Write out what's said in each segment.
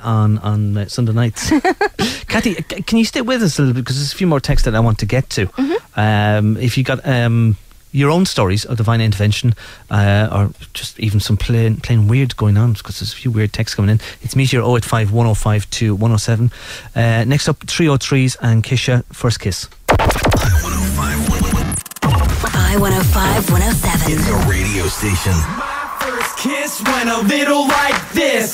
on Sunday nights. Kathy, can you stay with us a little bit, because there's a few more texts that I want to get to. If you got your own stories of divine intervention, or just even some plain weird going on, because there's a few weird texts coming in. It's Meteor 085 1052 107. Next up, 303s and Kisha, First Kiss. I-105 107. It's a radio station. My first kiss went a little like this.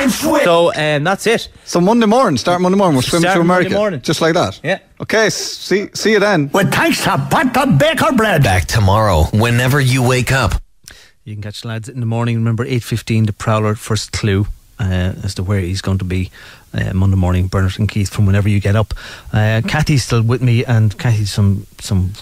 So that's it. So Monday morning, we're swimming to America. Monday morning. Just like that? Yeah. Okay, see you then. With thanks to pot of baker bread. Back tomorrow, whenever you wake up. You can catch the lads in the morning. Remember, 8:15, the Prowler, first clue as to where he's going to be Monday morning. Bernard and Keith, from whenever you get up. Kathy's still with me, and Kathy's some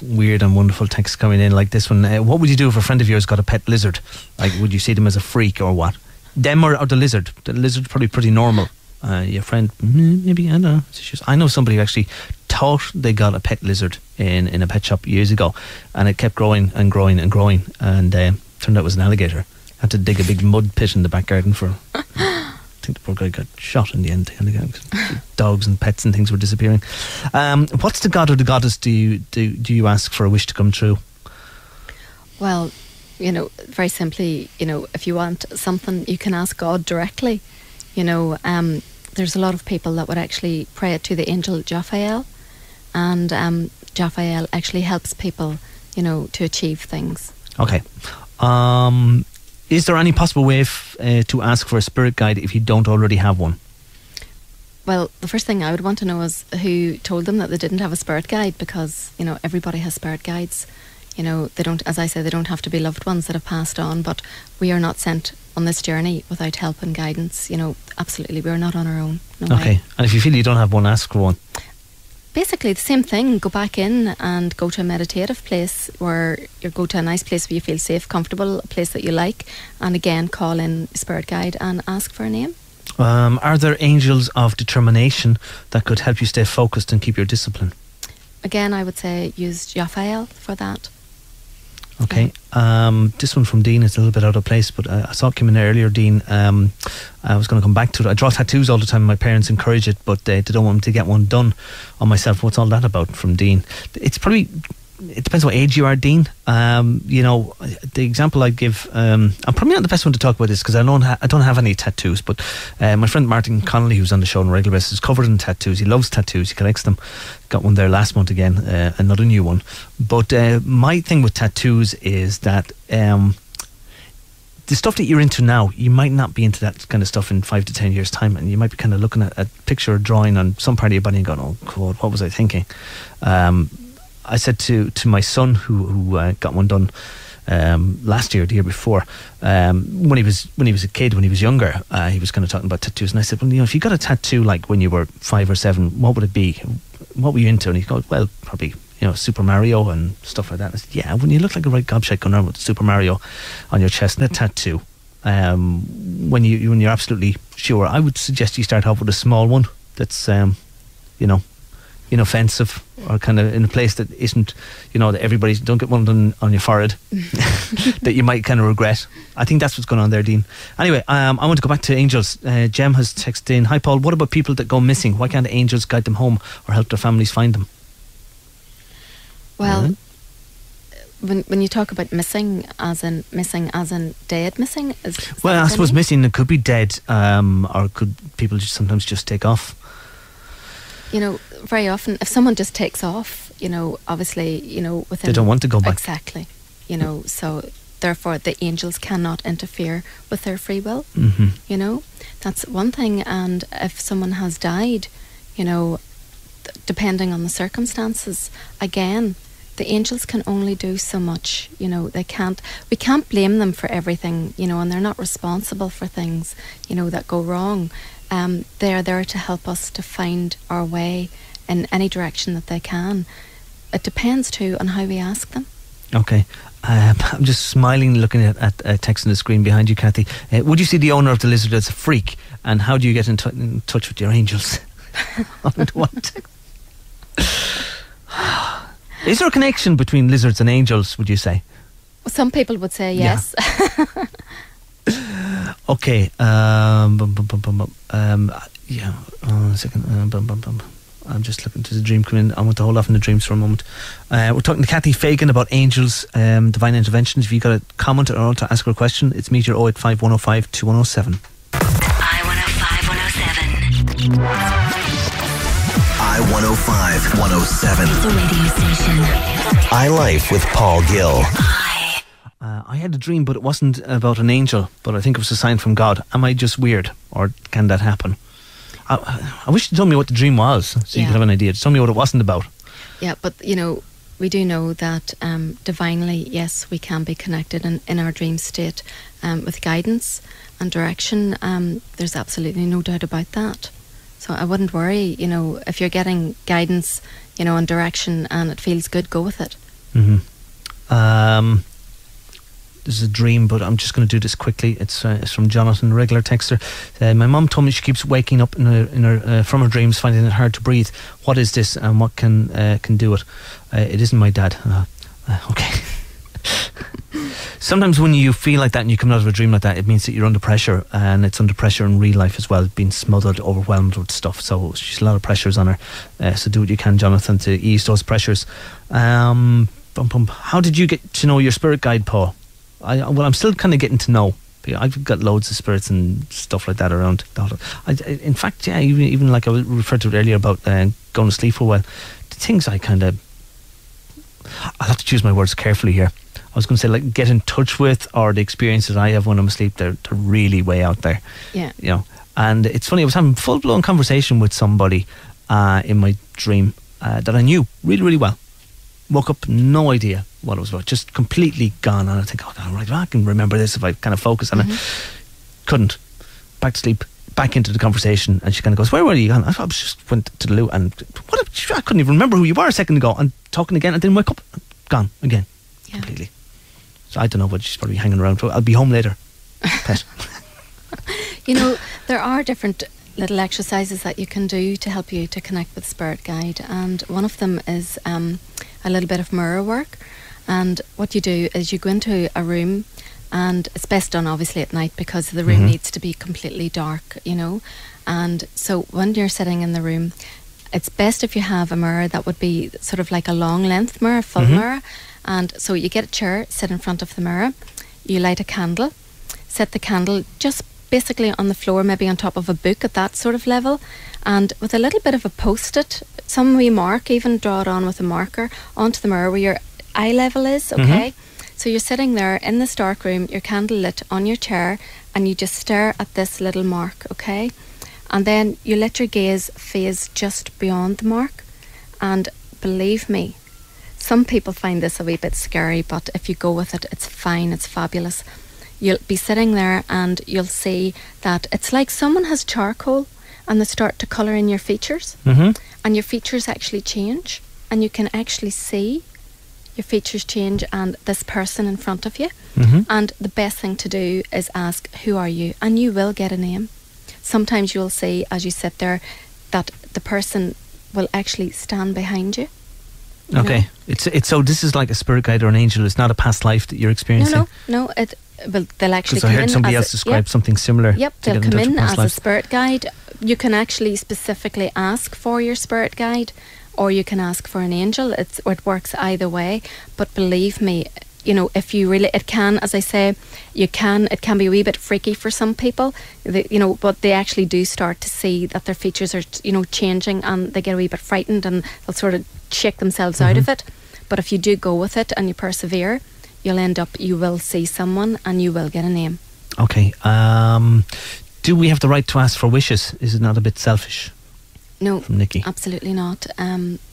weird and wonderful texts coming in like this one. What would you do if a friend of yours got a pet lizard? Like, would you see them as a freak or what? Them or the lizard? The lizard's probably pretty normal. Your friend, maybe, I don't know. I know somebody who actually thought they got a pet lizard in a pet shop years ago, and it kept growing and growing and growing, and turned out it was an alligator. Had to dig a big mud pit in the back garden for... I think the poor guy got shot in the end. Dogs and pets and things were disappearing. What's the god or the goddess do you ask for a wish to come true? Well, very simply, if you want something, you can ask God directly. There's a lot of people that would actually pray it to the angel Jophael, and Jophael actually helps people, to achieve things. Okay. Is there any possible way to ask for a spirit guide if you don't already have one? Well, the first thing I would want to know is who told them that they didn't have a spirit guide, because, everybody has spirit guides. They don't, as I say, they don't have to be loved ones that have passed on, but we are not sent on this journey without help and guidance. Absolutely, we're not on our own. No okay. way. And if you feel you don't have one, ask for one. Basically the same thing. Go back in and go to a meditative place, or you go to a nice place where you feel safe, comfortable, a place that you like, and again call in a spirit guide and ask for a name. Are there angels of determination that could help you stay focused and keep your discipline? Again, I would say use Jophael for that. Okay. This one from Dean is a little bit out of place, but I saw it come in earlier, Dean. I was going to come back to it. I draw tattoos all the time. My parents encourage it, but they don't want me to get one done on myself. What's all that about? From Dean. It depends what age you are, Dean. The example I'd give, I'm probably not the best one to talk about this, because I don't have any tattoos, but my friend Martin Connolly, who's on the show on a regular basis, is covered in tattoos. He loves tattoos. He collects them. Got one there last month again, another new one. But my thing with tattoos is that the stuff that you're into now, you might not be into that kind of stuff in 5 to 10 years time, and you might be kind of looking at a picture or drawing on some part of your body and going, oh God, what was I thinking? I said to my son, who got one done last year, the year before, when he was a kid, when he was younger, he was kind of talking about tattoos, and I said, well, if you got a tattoo like when you were 5 or 7, what would it be? What were you into? And he goes, well, probably Super Mario and stuff like that. I said, yeah, when you look like a right gobshite going around with Super Mario on your chest and a tattoo, when you're absolutely sure, I would suggest you start off with a small one that's inoffensive, or kind of in a place that isn't, that everybody's, don't get one done on your forehead that you might kind of regret. I think that's what's going on there, Dean. Anyway, I want to go back to angels. Jem has texted in, hi Paul, what about people that go missing? Why can't angels guide them home or help their families find them? Well, when you talk about missing as in dead missing, well, I suppose missing, it could be dead, or could people sometimes just take off? Very often, if someone just takes off, obviously, within... They don't want to go back. Exactly. So therefore the angels cannot interfere with their free will. Mm-hmm. That's one thing. And if someone has died, depending on the circumstances, again, the angels can only do so much. We can't blame them for everything, and they're not responsible for things, that go wrong. They are there to help us to find our way in any direction that they can. It depends too on how we ask them. Okay. I'm just smiling looking at text on the screen behind you, Kathy. Would you see the owner of the lizard as a freak? And how do you get in touch with your angels? Is there a connection between lizards and angels, would you say? Some people would say yes. Okay. Yeah. A second. I'm just looking to the dream come in. I want to hold off on the dreams for a moment. We're talking to Kathy Fagan about angels, divine interventions. If you got a comment or to ask her a question, it's Meteor 085 105 2107. I-105 107. I-105 107. The radio station. iLife with Paul Gill. I had a dream, but it wasn't about an angel, but I think it was a sign from God. Am I just weird, or can that happen? I wish you told me what the dream was, so you could have an idea. Just tell me what it wasn't about. Yeah, but we do know that divinely, yes, we can be connected in our dream state with guidance and direction. There's absolutely no doubt about that. So I wouldn't worry, if you're getting guidance, and direction and it feels good, go with it. Mm-hmm. This is a dream, but I'm just going to do this quickly. It's from Jonathan, a regular texter. My mum told me she keeps waking up in her from her dreams, finding it hard to breathe. What is this, and what can do it? It isn't my dad. Okay. Sometimes when you feel like that and you come out of a dream like that, it means that you're under pressure, and it's under pressure in real life as well, being smothered, overwhelmed with stuff. So she's a lot of pressures on her. So do what you can, Jonathan, to ease those pressures. How did you get to know your spirit guide, Paul? I'm still kind of getting to know. I've got loads of spirits and stuff like that around. In fact, yeah, even like I referred to it earlier about going to sleep for a while. The things I'll have to choose my words carefully here. I was going to say like get in touch with, or the experiences I have when I'm asleep, they're really way out there. Yeah. And it's funny, I was having a full-blown conversation with somebody in my dream that I knew really, really well. Woke up, no idea what it was about, just completely gone. And I think, right, I can remember this if I kind of focus on it. Couldn't. Back to sleep, back into the conversation, and she kind of goes, "Where were you?" And I just went to the loo, and I couldn't even remember who you were a second ago. And talking again, and then wake up, gone again, completely. So I don't know, but she's probably hanging around. I'll be home later. Pet. There are different little exercises that you can do to help you to connect with spirit guide, and one of them is a little bit of mirror work. And what you do is you go into a room, and it's best done obviously at night because the room needs to be completely dark, and so when you're sitting in the room, it's best if you have a mirror that would be sort of like a long length mirror, full mirror. And so you get a chair, sit in front of the mirror, you light a candle, set the candle just basically on the floor, maybe on top of a book at that sort of level, and with a little bit of a post-it, some wee mark, even draw it on with a marker onto the mirror where your eye level is, okay? So you're sitting there in this dark room, your candle lit on your chair, and you just stare at this little mark, okay? And then you let your gaze phase just beyond the mark, and believe me, some people find this a wee bit scary, but if you go with it, it's fine, it's fabulous. You'll be sitting there and you'll see that it's like someone has charcoal and they start to colour in your features, and your features actually change, and you can actually see your features change and this person in front of you. And the best thing to do is ask, who are you? And you will get a name. Sometimes you'll see as you sit there that the person will actually stand behind you. Okay. It's so this is like a spirit guide or an angel. It's not a past life that you're experiencing. No. Well, they'll actually come I in. heard somebody else describe something similar. Yep, they'll come in as a spirit guide. You can actually specifically ask for your spirit guide, or you can ask for an angel. It works either way. But believe me, if you really, it can, as I say, it can be a wee bit freaky for some people, but they actually do start to see that their features are, changing, and they get a wee bit frightened and they'll sort of shake themselves out of it. But if you do go with it and you persevere, you will see someone and you will get a name. Okay. Do we have the right to ask for wishes? Is it not a bit selfish? No, from Nikki? Absolutely not.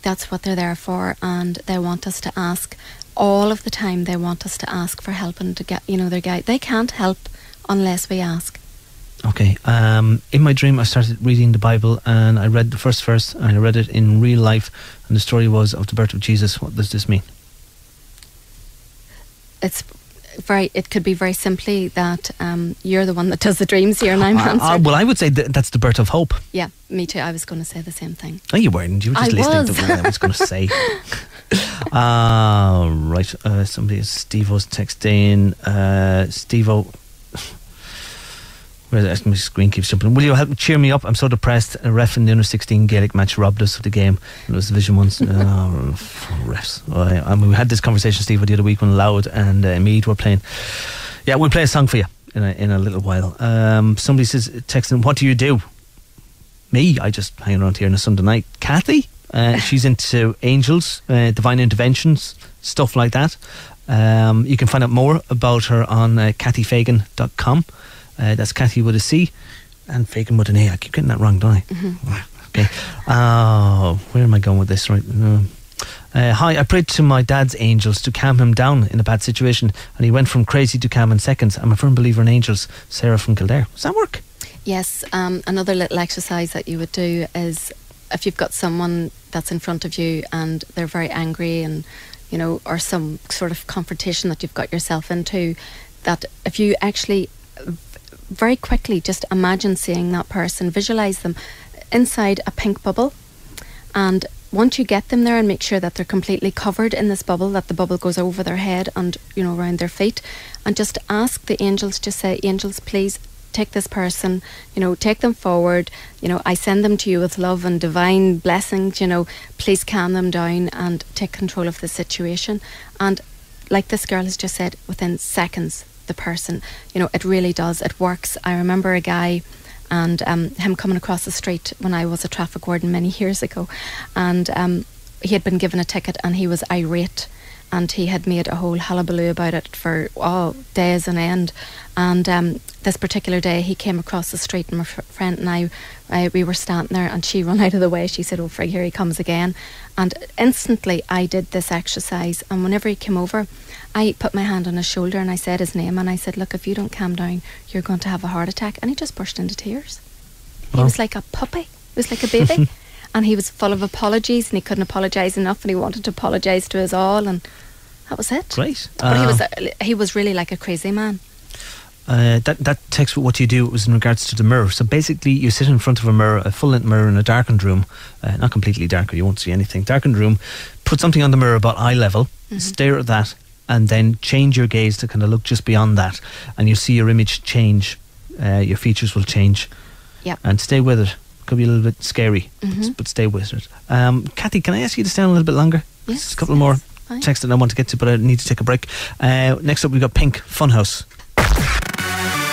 That's what they're there for, and they want us to ask all of the time. They want us to ask for help and to get, their guide. They can't help unless we ask. Okay. In my dream, I started reading the Bible, and I read the first verse, and I read it in real life, and the story was of the birth of Jesus. What does this mean? It could be very simply that you're the one that does the dreams here, and I'm answering. Well, I would say that's the birth of hope. Yeah, me too. I was going to say the same thing. No, you weren't. You were just listening to what I was going to say. Right. Somebody, Steve-O's texting. Steve-O. My screen keeps jumping. Will you help cheer me up? I'm so depressed. A ref in the under 16 Gaelic match robbed us of the game. It was Division 1 refs. I mean, we had this conversation, Steve, the other week when Loud and Mead were playing. Yeah, we'll play a song for you in a little while. Somebody says, texting, what do you do? Me, I just hang around here on a Sunday night. Kathy, she's into angels, divine interventions, stuff like that. You can find out more about her on kathyfagan.com. That's Kathy with a C and Fagan with an A. I keep getting that wrong, don't I? Okay. Where am I going with this? Right. Hi, I prayed to my dad's angels to calm him down in a bad situation, and he went from crazy to calm in seconds. I'm a firm believer in angels. Sarah from Kildare. Does that work? Yes, another little exercise that you would do is if you've got someone that's in front of you and they're very angry and, you know, or some sort of confrontation that you've got yourself into, that if you actually very quickly just imagine seeing that person, visualise them inside a pink bubble, and once you get them there and make sure that they're completely covered in this bubble, that the bubble goes over their head and, you know, around their feet, and just ask the angels, just say, angels, please take this person, you know, take them forward, you know, I send them to you with love and divine blessings, you know, please calm them down and take control of the situation. And like this girl has just said, within seconds, the person, you know, it really does, it works. I remember a guy and him coming across the street when I was a traffic warden many years ago, and he had been given a ticket and he was irate, and he had made a whole hullabaloo about it for days on end. And this particular day he came across the street, and my friend and I, we were standing there, and she ran out of the way. She said, oh frig, here he comes again. And instantly I did this exercise, and whenever he came over, I put my hand on his shoulder and I said his name, and I said, look, if you don't calm down, you're going to have a heart attack. And he just burst into tears. He was like a puppy. He was like a baby. And he was full of apologies, and he couldn't apologise enough, and he wanted to apologise to us all, and that was it. Great. But he was really like a crazy man. That text with what you do was in regards to the mirror. So basically you sit in front of a mirror, a full length mirror in a darkened room, not completely dark or you won't see anything, darkened room, put something on the mirror about eye level, stare at that, and then change your gaze to kind of look just beyond that, and you'll see your image change, your features will change. Yep. And stay with it. Could be a little bit scary, but stay with it. Kathy, can I ask you to stay on a little bit longer? Yes. Just a couple more texts that I want to get to, but I need to take a break. Next up we've got Pink, Funhouse.